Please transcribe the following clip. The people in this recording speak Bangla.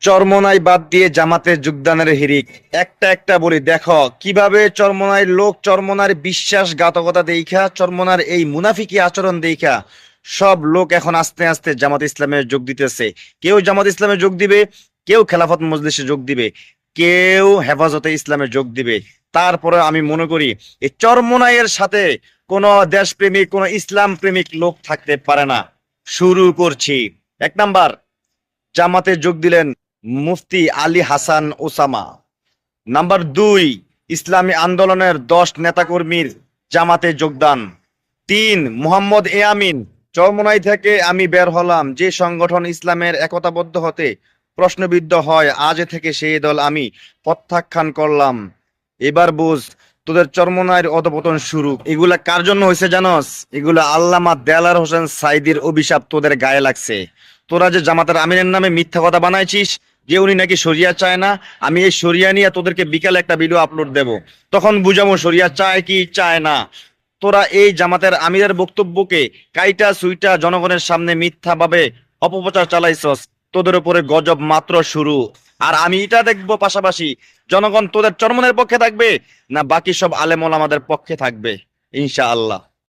চরমোনাই বাদ দিয়ে জামাতে যোগদানের হিড়িক। একটা একটা বলি, দেখো কিভাবে চরমোনাই লোক, চরমোনার বিশ্বাসঘাতকতা দেইখা, চরমোনার এই মুনাফিকি আচরণ দেইখা সব লোক এখন আস্তে আস্তে জামাত ইসলামে যোগ দিতেছে। কেউ জামাত ইসলামে যোগ দিবে, কেউ খেলাফত মজলিসে যোগ দিবে, কেউ হেফাজতে ইসলামে যোগ দিবে। তারপরে আমি মনে করি এই চরমোনাইয়ের সাথে কোনো দেশপ্রেমিক, কোনো ইসলাম প্রেমিক লোক থাকতে পারে না। শুরু করছি। 1 নাম্বার, জামাতে যোগ দিলেন মুফতি আলী হাসান ওসামা। নাম্বার 2, ইসলামী আন্দোলনের 10 নেতাকর্মীর জামাতে যোগদান। 3, মোহাম্মদ এয়ামিন, চরমোনাই থেকে আমি বের হলাম, যে সংগঠন ইসলামের একতাবদ্ধ হতে প্রশ্নবিদ্ধ হয়, আজ থেকে সেই দল আমি প্রত্যাখ্যান করলাম। এবার বুঝ, তোদের চরমোনাইয়ের অধপতন শুরু। এগুলা কার জন্য হয়েছে জানোস? এগুলা আল্লামা দেলার হোসেন সাইদির অভিশাপ তোদের গায়ে লাগছে। তোরা যে জামাতের আমিনের নামে মিথ্যা কথা বানাইছিস, যে উনি নাকি শরিয়া চায় না, আমি এই শরিয়া নিয়ে তোদেরকে বিকালে একটা ভিডিও আপলোড দেব, তখন বুঝাবো শরিয়া চায় কি চায় না। তোরা এই জামাতের আমিরের বক্তব্যকে কাইটা সুইটা জনগণের সামনে মিথ্যা ভাবে অপপ্রচার চালাইছস, তোদের উপরে গজব মাত্র শুরু। আর আমি এটা দেখবো পাশাপাশি, জনগণ তোদের চরমনের পক্ষে থাকবে না বাকি সব আলেম ওলামাদের পক্ষে থাকবে, ইনশাআল্লাহ।